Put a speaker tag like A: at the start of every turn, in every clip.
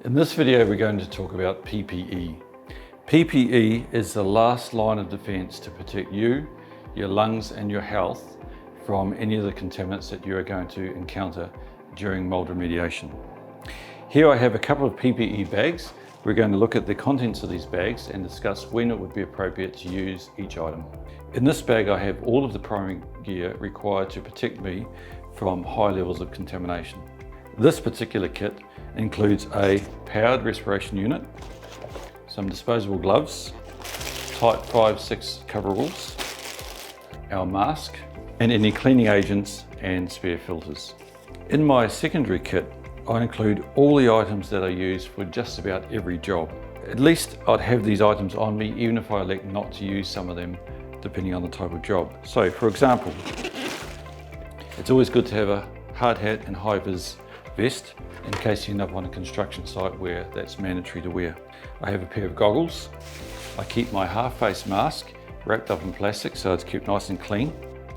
A: In this video we're going to talk about PPE. PPE is the last line of defence to protect you, your lungs and your health from any of the contaminants that you are going to encounter during mould remediation. Here I have a couple of PPE bags. We're going to look at the contents of these bags and discuss when it would be appropriate to use each item. In this bag I have all of the primary gear required to protect me from high levels of contamination. This particular kit includes a powered respiration unit, some disposable gloves, type 5-6 coveralls, our mask, and any cleaning agents and spare filters. In my secondary kit, I include all the items that I use for just about every job. At least I'd have these items on me even if I elect not to use some of them depending on the type of job. So for example, it's always good to have a hard hat and high-vis vest in case you end up on a construction site where that's mandatory to wear. I have a pair of goggles. I keep my half-face mask wrapped up in plastic so it's kept nice and clean.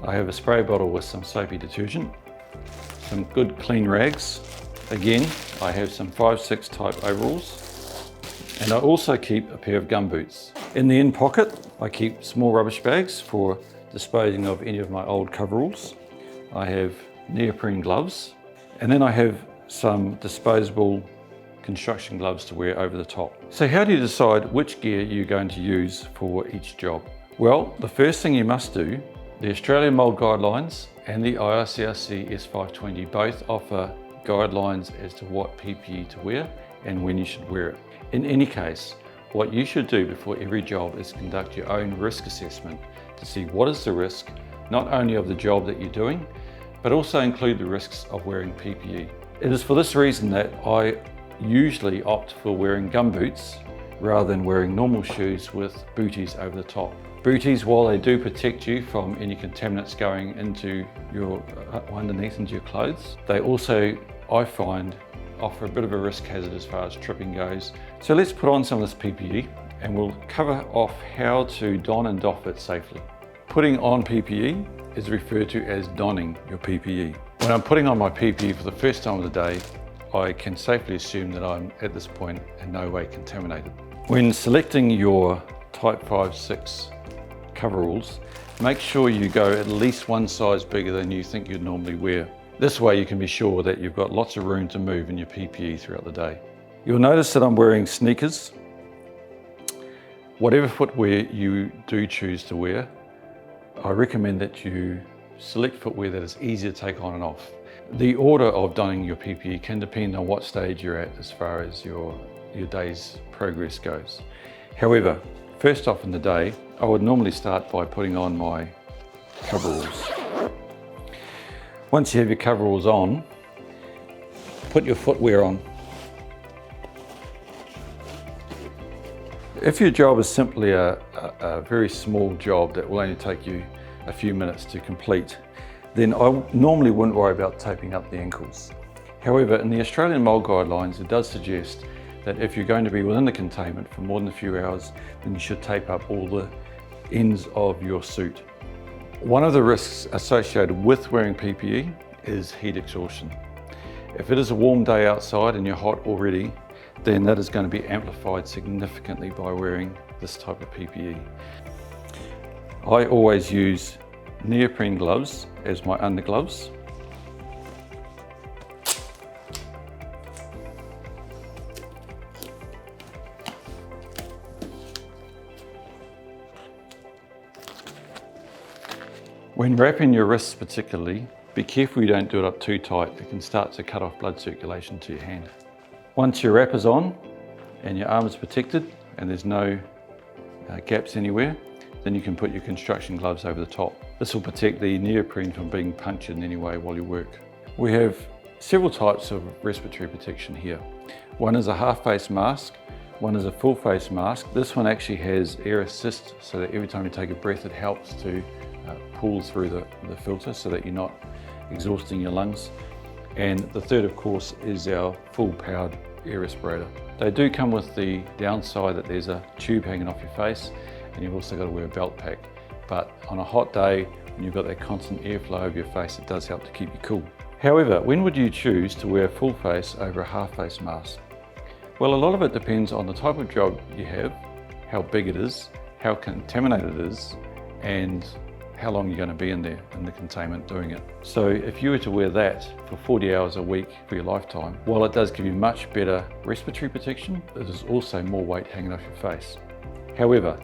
A: I have a spray bottle with some soapy detergent, some good clean rags. Again, I have some 5-6 type overalls, and I also keep a pair of gum boots. In the in pocket, I keep small rubbish bags for disposing of any of my old coveralls. I have neoprene gloves, and then I have some disposable construction gloves to wear over the top. So how do you decide which gear you're going to use for each job? Well, the first thing you must do, the Australian Mould Guidelines and the IICRC S520 both offer guidelines as to what PPE to wear and when you should wear it. In any case, what you should do before every job is conduct your own risk assessment to see what is the risk, not only of the job that you're doing, but also include the risks of wearing PPE. It is for this reason that I usually opt for wearing gum boots rather than wearing normal shoes with booties over the top. Booties, while they do protect you from any contaminants going into your underneath into your clothes, they also, I find, offer a bit of a risk hazard as far as tripping goes. So let's put on some of this PPE and we'll cover off how to don and doff it safely. Putting on PPE is referred to as donning your PPE. When I'm putting on my PPE for the first time of the day, I can safely assume that I'm at this point in no way contaminated. When selecting your type 5-6 coveralls, make sure you go at least one size bigger than you think you'd normally wear. This way you can be sure that you've got lots of room to move in your PPE throughout the day. You'll notice that I'm wearing sneakers. Whatever footwear you do choose to wear, I recommend that you select footwear that is easy to take on and off. The order of donning your PPE can depend on what stage you're at as far as your day's progress goes. However, first off in the day, I would normally start by putting on my coveralls. Once you have your coveralls on, put your footwear on. If your job is simply a very small job that will only take you a few minutes to complete, then I normally wouldn't worry about taping up the ankles. However, in the Australian Mould Guidelines, it does suggest that if you're going to be within the containment for more than a few hours, then you should tape up all the ends of your suit. One of the risks associated with wearing PPE is heat exhaustion. If it is a warm day outside and you're hot already, then that is going to be amplified significantly by wearing this type of PPE. I always use neoprene gloves as my undergloves. When wrapping your wrists particularly, be careful you don't do it up too tight. It can start to cut off blood circulation to your hand. Once your wrap is on and your arm is protected and there's no gaps anywhere, then you can put your construction gloves over the top. This will protect the neoprene from being punctured in any way while you work. We have several types of respiratory protection here. One is a half-face mask, one is a full-face mask. This one actually has air assist so that every time you take a breath it helps to pull through the filter so that you're not exhausting your lungs. And the third, of course, is our full powered air respirator. They do come with the downside that there's a tube hanging off your face and you've also got to wear a belt pack. But on a hot day, when you've got that constant airflow over your face, it does help to keep you cool. However, when would you choose to wear a full face over a half face mask? Well, a lot of it depends on the type of job you have, how big it is, how contaminated it is, and how long you're going to be in there in the containment doing it. So if you were to wear that for 40 hours a week for your lifetime, while it does give you much better respiratory protection, there's also more weight hanging off your face. However,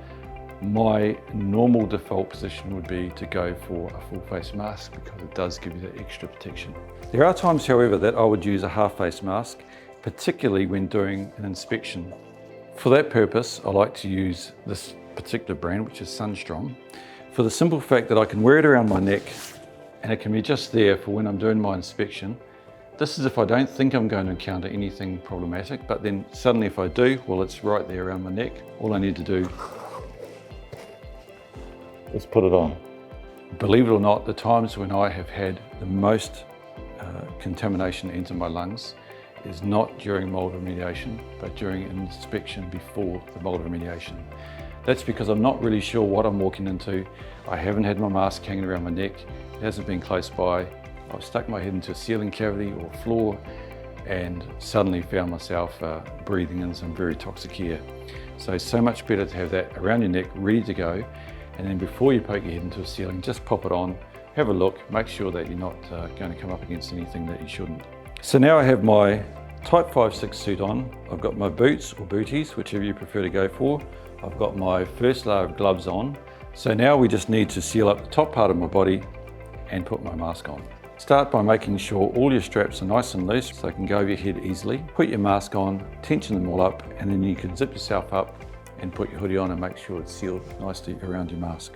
A: my normal default position would be to go for a full face mask because it does give you that extra protection. There are times, however, that I would use a half face mask, particularly when doing an inspection. For that purpose, I like to use this particular brand, which is Sunstrong, for the simple fact that I can wear it around my neck and it can be just there for when I'm doing my inspection. This is if I don't think I'm going to encounter anything problematic, but then suddenly if I do, well, it's right there around my neck. All I need to do is put it on. Believe it or not, the times when I have had the most contamination into my lungs is not during mould remediation, but during an inspection before the mould remediation. That's because I'm not really sure what I'm walking into. I haven't had my mask hanging around my neck. It hasn't been close by. I've stuck my head into a ceiling cavity or floor and suddenly found myself breathing in some very toxic air. So much better to have that around your neck, ready to go. And then before you poke your head into a ceiling, just pop it on, have a look, make sure that you're not going to come up against anything that you shouldn't. So now I have my Type 5/6 suit on. I've got my boots or booties, whichever you prefer to go for. I've got my first layer of gloves on. So now we just need to seal up the top part of my body and put my mask on. Start by making sure all your straps are nice and loose so they can go over your head easily. Put your mask on, tension them all up, and then you can zip yourself up and put your hoodie on and make sure it's sealed nicely around your mask.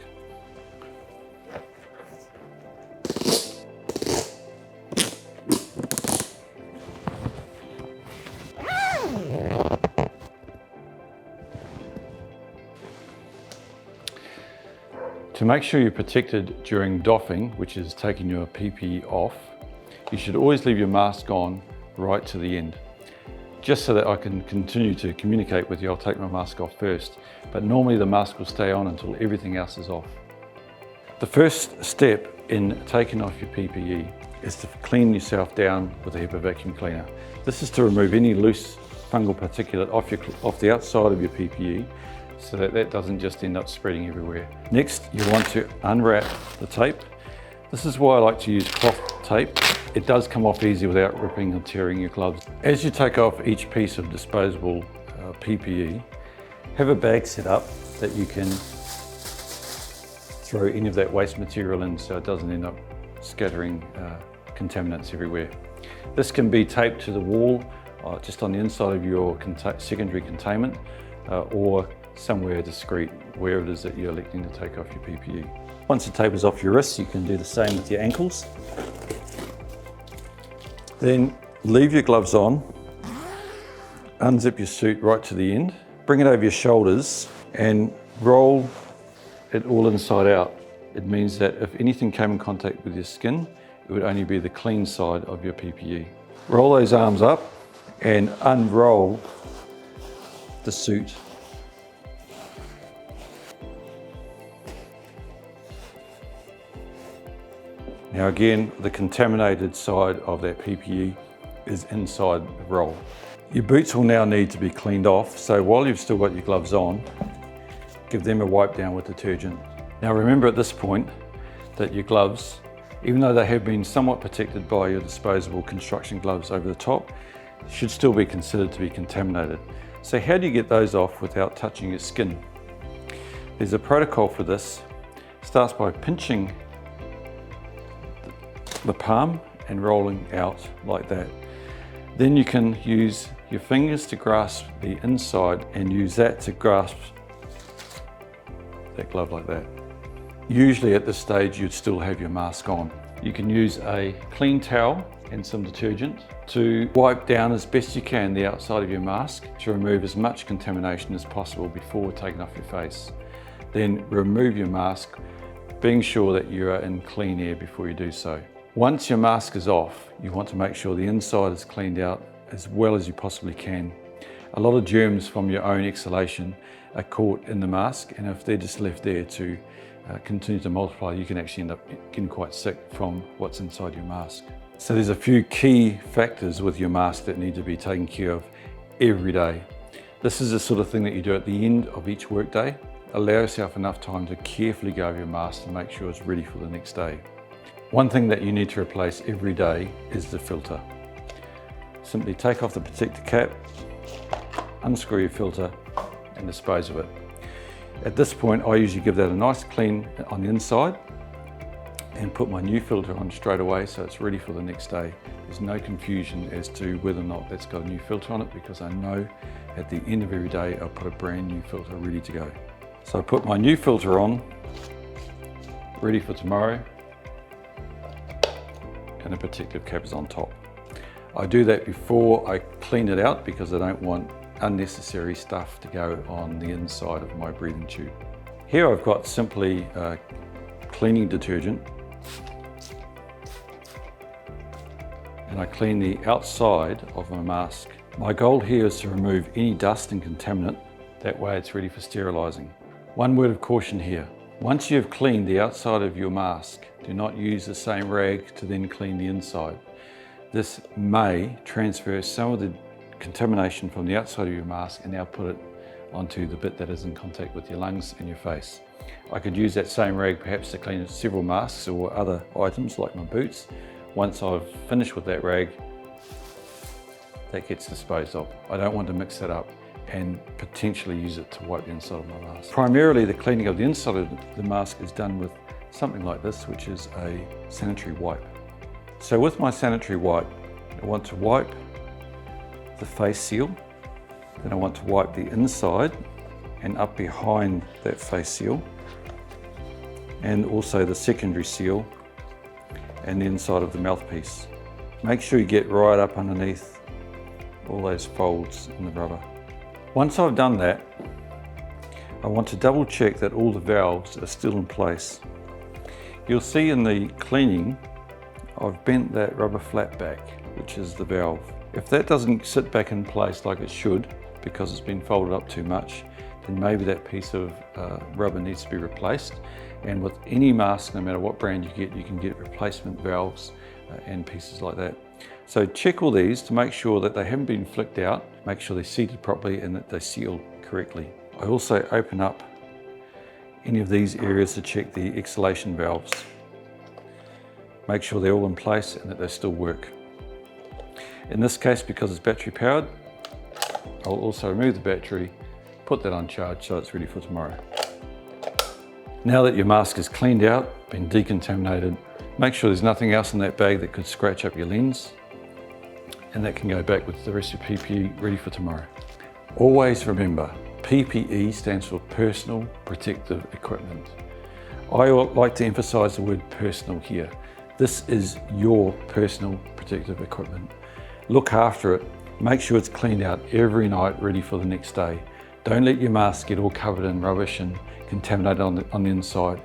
A: To make sure you're protected during doffing, which is taking your PPE off, you should always leave your mask on right to the end. Just so that I can continue to communicate with you, I'll take my mask off first, but normally the mask will stay on until everything else is off. The first step in taking off your PPE is to clean yourself down with a HEPA vacuum cleaner. This is to remove any loose fungal particulate off the outside of your PPE, so that doesn't just end up spreading everywhere. Next, you want to unwrap the tape. This is why I like to use cloth tape. It does come off easy without ripping or tearing your gloves. As you take off each piece of disposable PPE, have a bag set up that you can throw any of that waste material in so it doesn't end up scattering contaminants everywhere. This can be taped to the wall, just on the inside of your secondary containment, or somewhere discreet, wherever it is that you're electing to take off your PPE. Once the tape is off your wrists, you can do the same with your ankles. Then leave your gloves on, unzip your suit right to the end, bring it over your shoulders and roll it all inside out. It means that if anything came in contact with your skin, it would only be the clean side of your PPE. Roll those arms up and unroll the suit. Now again, the contaminated side of that PPE is inside the roll. Your boots will now need to be cleaned off, so while you've still got your gloves on, give them a wipe down with detergent. Now remember at this point that your gloves, even though they have been somewhat protected by your disposable construction gloves over the top, should still be considered to be contaminated. So how do you get those off without touching your skin? There's a protocol for this. It starts by pinching the palm and rolling out like that. Then you can use your fingers to grasp the inside and use that to grasp that glove like that. Usually at this stage you'd still have your mask on. You can use a clean towel and some detergent to wipe down as best you can the outside of your mask to remove as much contamination as possible before taking off your face. Then remove your mask, being sure that you are in clean air before you do so. Once your mask is off, you want to make sure the inside is cleaned out as well as you possibly can. A lot of germs from your own exhalation are caught in the mask, and if they're just left there to continue to multiply, you can actually end up getting quite sick from what's inside your mask. So there's a few key factors with your mask that need to be taken care of every day. This is the sort of thing that you do at the end of each workday. Allow yourself enough time to carefully go over your mask to make sure it's ready for the next day. One thing that you need to replace every day is the filter. Simply take off the protector cap, unscrew your filter and dispose of it. At this point, I usually give that a nice clean on the inside and put my new filter on straight away so it's ready for the next day. There's no confusion as to whether or not that's got a new filter on it, because I know at the end of every day I'll put a brand new filter ready to go. So I put my new filter on, ready for tomorrow, and the protective cap is on top. I do that before I clean it out because I don't want unnecessary stuff to go on the inside of my breathing tube. Here I've got simply cleaning detergent, and I clean the outside of my mask. My goal here is to remove any dust and contaminant, that way it's ready for sterilising. One word of caution here: once you've cleaned the outside of your mask, do not use the same rag to then clean the inside. This may transfer some of the contamination from the outside of your mask and now put it onto the bit that is in contact with your lungs and your face. I could use that same rag perhaps to clean several masks or other items like my boots. Once I've finished with that rag, that gets disposed of. I don't want to mix that up and potentially use it to wipe the inside of my mask. Primarily the cleaning of the inside of the mask is done with something like this, which is a sanitary wipe. So with my sanitary wipe, I want to wipe the face seal, then I want to wipe the inside and up behind that face seal, and also the secondary seal and the inside of the mouthpiece. Make sure you get right up underneath all those folds in the rubber. Once I've done that, I want to double check that all the valves are still in place. You'll see in the cleaning, I've bent that rubber flap back, which is the valve. If that doesn't sit back in place like it should, because it's been folded up too much, then maybe that piece of rubber needs to be replaced. And with any mask, no matter what brand you can get replacement valves and pieces like that. So check all these to make sure that they haven't been flicked out, make sure they're seated properly and that they seal correctly. I also open up any of these areas to check the exhalation valves. Make sure they're all in place and that they still work. In this case, because it's battery powered, I'll also remove the battery, put that on charge so it's ready for tomorrow. Now that your mask is cleaned out, been decontaminated, make sure there's nothing else in that bag that could scratch up your lens, and that can go back with the rest of your PPE ready for tomorrow. Always remember, PPE stands for Personal Protective Equipment. I like to emphasize the word personal here. This is your personal protective equipment. Look after it. Make sure it's cleaned out every night, ready for the next day. Don't let your mask get all covered in rubbish and contaminated on the inside.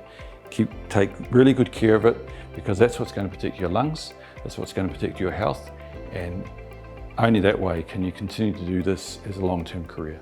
A: Take really good care of it, because that's what's going to protect your lungs, that's what's going to protect your health, and only that way can you continue to do this as a long-term career.